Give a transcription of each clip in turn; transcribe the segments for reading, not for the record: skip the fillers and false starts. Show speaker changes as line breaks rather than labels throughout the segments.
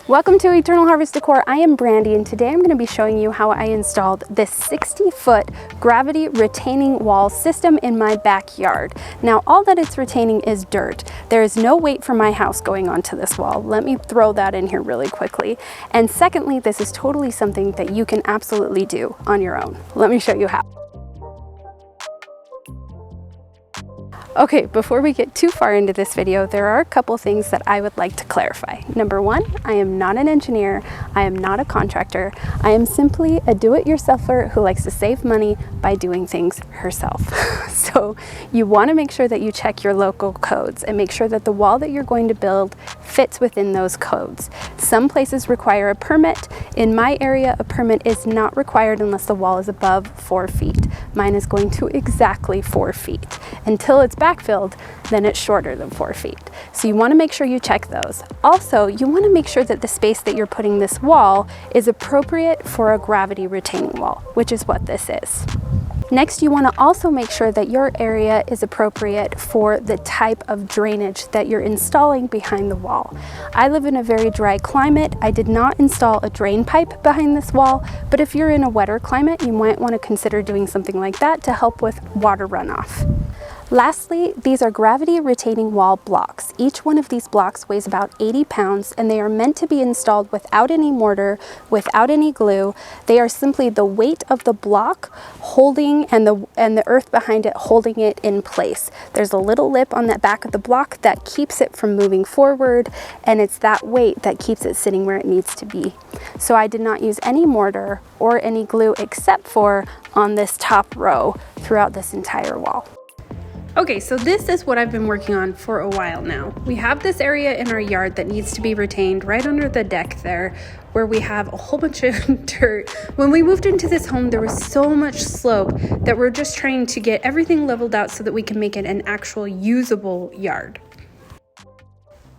Welcome to Eternal Harvest Decor. I am Brandy and today I'm going to be showing you how I installed this 60-foot gravity retaining wall system in my backyard. Now all that it's retaining is dirt. There is no weight from my house going onto this wall. Let me throw that in here really quickly. And secondly, this is totally something that you can absolutely do on your own. Let me show you how. Okay, before we get too far into this video, there are a couple things that I would like to clarify. Number one, I am not an engineer, I am not a contractor, I am simply a do-it-yourselfer who likes to save money by doing things herself. So you want to make sure that you check your local codes and make sure that the wall that you're going to build fits within those codes. Some places require a permit. In my area, a permit is not required unless the wall is above 4 feet. Mine is going to exactly 4 feet. Until it's backfilled, then it's shorter than 4 feet. So you want to make sure you check those. Also, you want to make sure that the space that you're putting this wall is appropriate for a gravity retaining wall, which is what this is. Next, you want to also make sure that your area is appropriate for the type of drainage that you're installing behind the wall. I live in a very dry climate. I did not install a drain pipe behind this wall, but if you're in a wetter climate, you might want to consider doing something like that to help with water runoff. Lastly, these are gravity retaining wall blocks. Each one of these blocks weighs about 80 pounds and they are meant to be installed without any mortar, without any glue. They are simply the weight of the block holding and the earth behind it holding it in place. There's a little lip on the back of the block that keeps it from moving forward, and it's that weight that keeps it sitting where it needs to be. So I did not use any mortar or any glue except for on this top row throughout this entire wall. Okay, so this is what I've been working on for a while now. We have this area in our yard that needs to be retained right under the deck there, where we have a whole bunch of dirt. When we moved into this home, there was so much slope that we're just trying to get everything leveled out so that we can make it an actual usable yard.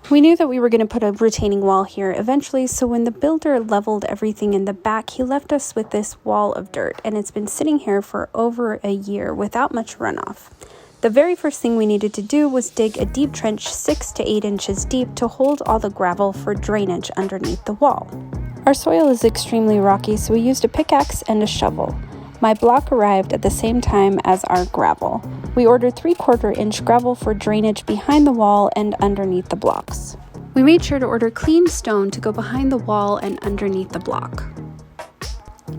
We knew that we were going to put a retaining wall here eventually, so when the builder leveled everything in the back, he left us with this wall of dirt, and it's been sitting here for over a year without much runoff. The very first thing we needed to do was dig a deep trench 6 to 8 inches deep to hold all the gravel for drainage underneath the wall. Our soil is extremely rocky, so we used a pickaxe and a shovel. My block arrived at the same time as our gravel. We ordered 3/4 inch gravel for drainage behind the wall and underneath the blocks. We made sure to order clean stone to go behind the wall and underneath the block.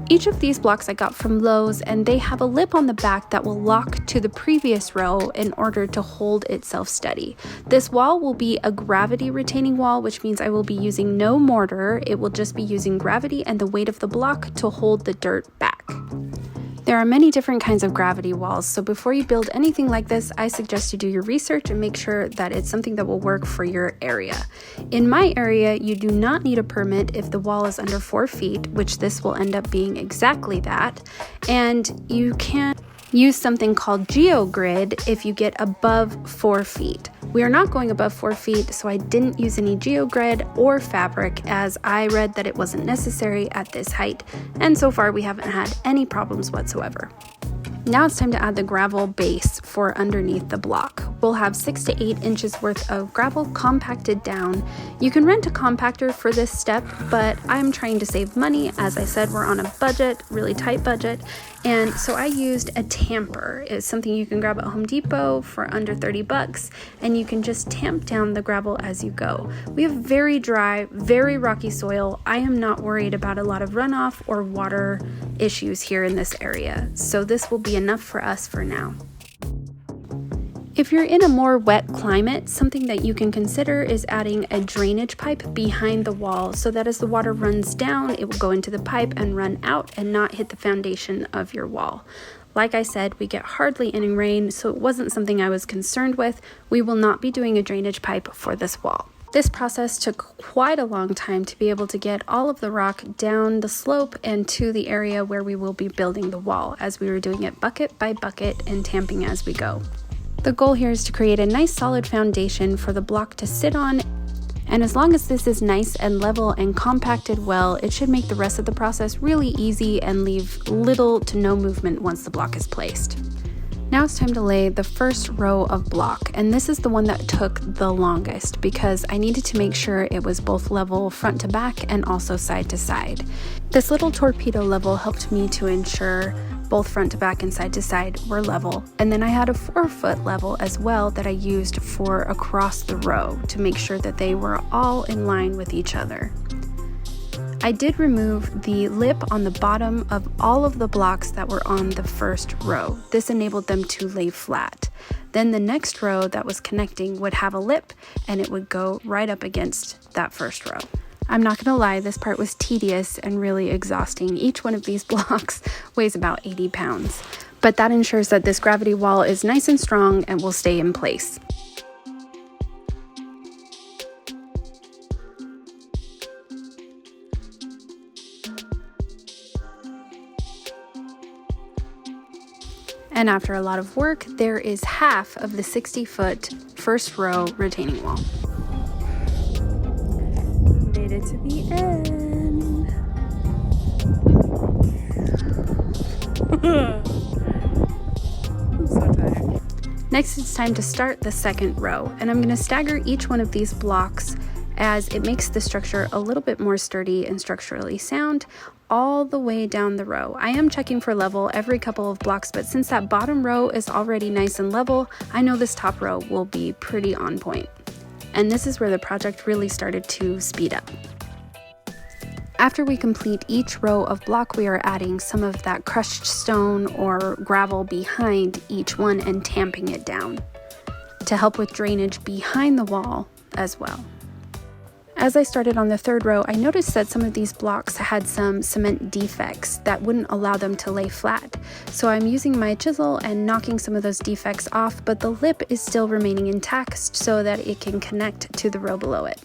Each of these blocks I got from Lowe's, and they have a lip on the back that will lock to the previous row in order to hold itself steady. This wall will be a gravity retaining wall, which means I will be using no mortar. It will just be using gravity and the weight of the block to hold the dirt back. There are many different kinds of gravity walls, so before you build anything like this, I suggest you do your research and make sure that it's something that will work for your area. In my area, you do not need a permit if the wall is under 4 feet, which this will end up being exactly that, and you can use something called GeoGrid if you get above 4 feet. We are not going above 4 feet, so I didn't use any GeoGrid or fabric as I read that it wasn't necessary at this height, and so far we haven't had any problems whatsoever. Now it's time to add the gravel base for underneath the block. We'll have 6 to 8 inches worth of gravel compacted down. You can rent a compactor for this step, but I'm trying to save money. As I said, we're on a budget, really tight budget, and so I used a tamper. It's something you can grab at Home Depot for under 30 bucks, and you can just tamp down the gravel as you go. We have very dry, very rocky soil. I am not worried about a lot of runoff or water issues here in this area, so this will be enough for us for now. If you're in a more wet climate, something that you can consider is adding a drainage pipe behind the wall so that as the water runs down, it will go into the pipe and run out and not hit the foundation of your wall. Like I said, we get hardly any rain, so it wasn't something I was concerned with. We will not be doing a drainage pipe for this wall. This process took quite a long time to be able to get all of the rock down the slope and to the area where we will be building the wall, as we were doing it bucket by bucket and tamping as we go. The goal here is to create a nice solid foundation for the block to sit on, and as long as this is nice and level and compacted well, it should make the rest of the process really easy and leave little to no movement once the block is placed. Now it's time to lay the first row of block, and this is the one that took the longest because I needed to make sure it was both level front to back and also side to side. This little torpedo level helped me to ensure both front to back and side to side were level, and then I had a 4-foot level as well that I used for across the row to make sure that they were all in line with each other. I did remove the lip on the bottom of all of the blocks that were on the first row. This enabled them to lay flat. Then the next row that was connecting would have a lip and it would go right up against that first row. I'm not gonna lie, this part was tedious and really exhausting. Each one of these blocks weighs about 80 pounds, but that ensures that this gravity wall is nice and strong and will stay in place. And after a lot of work, there is half of the 60-foot first row retaining wall. Made it to the end. I'm so tired. Next, it's time to start the second row, and I'm going to stagger each one of these blocks as it makes the structure a little bit more sturdy and structurally sound all the way down the row. I am checking for level every couple of blocks, but since that bottom row is already nice and level, I know this top row will be pretty on point. And this is where the project really started to speed up. After we complete each row of block, we are adding some of that crushed stone or gravel behind each one and tamping it down to help with drainage behind the wall as well. As I started on the third row, I noticed that some of these blocks had some cement defects that wouldn't allow them to lay flat. So I'm using my chisel and knocking some of those defects off, but the lip is still remaining intact so that it can connect to the row below it.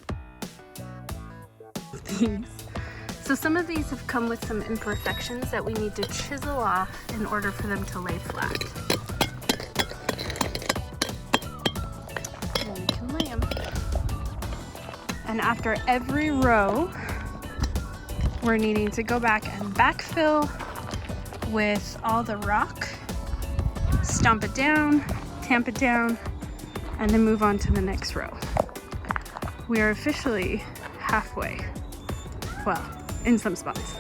So some of these have come with some imperfections that we need to chisel off in order for them to lay flat. And we can lay them. And after every row, we're needing to go back and backfill with all the rock, stomp it down, tamp it down, and then move on to the next row. We are officially halfway. Well, in some spots.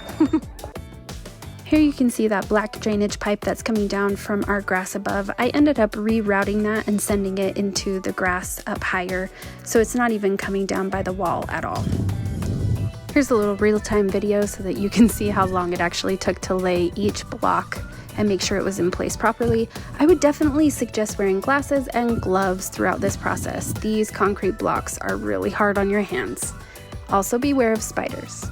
Here you can see that black drainage pipe that's coming down from our grass above. I ended up rerouting that and sending it into the grass up higher, so it's not even coming down by the wall at all. Here's a little real-time video so that you can see how long it actually took to lay each block and make sure it was in place properly. I would definitely suggest wearing glasses and gloves throughout this process. These concrete blocks are really hard on your hands. Also beware of spiders.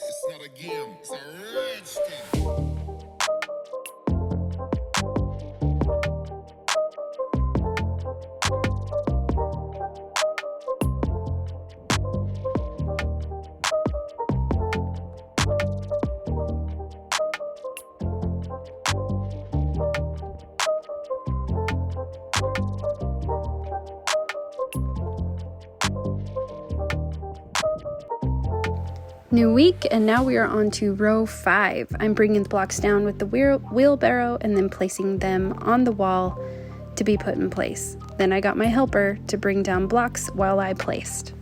It's not a game, it's a rich thing.
New week, and now we are on to row 5. I'm bringing the blocks down with the wheelbarrow and then placing them on the wall to be put in place. Then I got my helper to bring down blocks while I placed.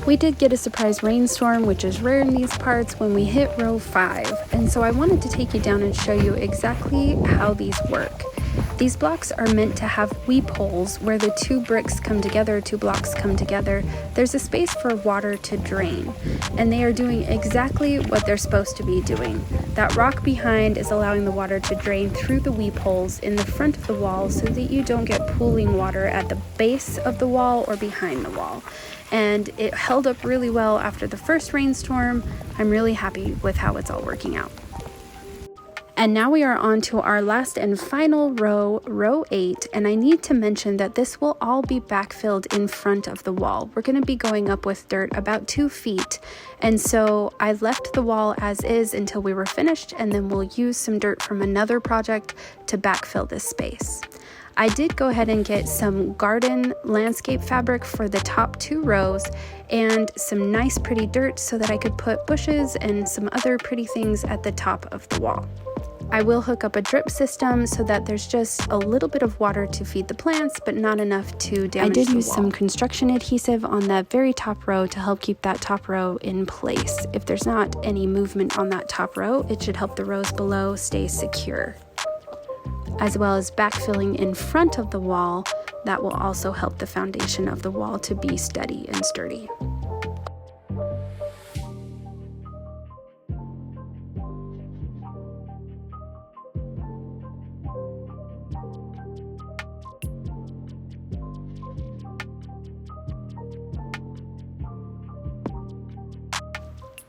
We did get a surprise rainstorm, which is rare in these parts, when we hit row 5, and so I wanted to take you down and show you exactly how these work. These blocks are meant to have weep holes where the two bricks come together, two blocks come together. There's a space for water to drain, and they are doing exactly what they're supposed to be doing. That rock behind is allowing the water to drain through the weep holes in the front of the wall so that you don't get pooling water at the base of the wall or behind the wall. And it held up really well after the first rainstorm. I'm really happy with how it's all working out. And now we are on to our last and final row, row 8, and I need to mention that this will all be backfilled in front of the wall. We're going to be going up with dirt about 2 feet, and so I left the wall as is until we were finished, and then we'll use some dirt from another project to backfill this space. I did go ahead and get some garden landscape fabric for the top 2 rows and some nice pretty dirt so that I could put bushes and some other pretty things at the top of the wall. I will hook up a drip system so that there's just a little bit of water to feed the plants, but not enough to damage the wall. I did use some construction adhesive on that very top row to help keep that top row in place. If there's not any movement on that top row, it should help the rows below stay secure. As well as backfilling in front of the wall, that will also help the foundation of the wall to be steady and sturdy.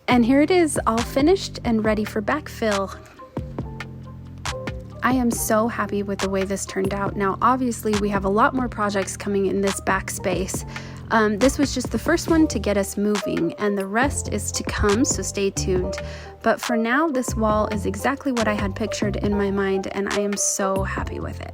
And here it is, all finished and ready for backfill. I am so happy with the way this turned out. Now, obviously, we have a lot more projects coming in this back space. This was just the first one to get us moving, and the rest is to come, so stay tuned. But for now, this wall is exactly what I had pictured in my mind, and I am so happy with it.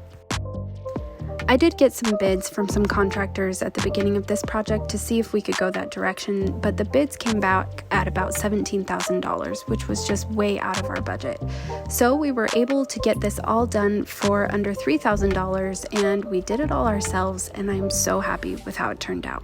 I did get some bids from some contractors at the beginning of this project to see if we could go that direction, but the bids came back at about $17,000, which was just way out of our budget. So we were able to get this all done for under $3,000, and we did it all ourselves, and I'm so happy with how it turned out.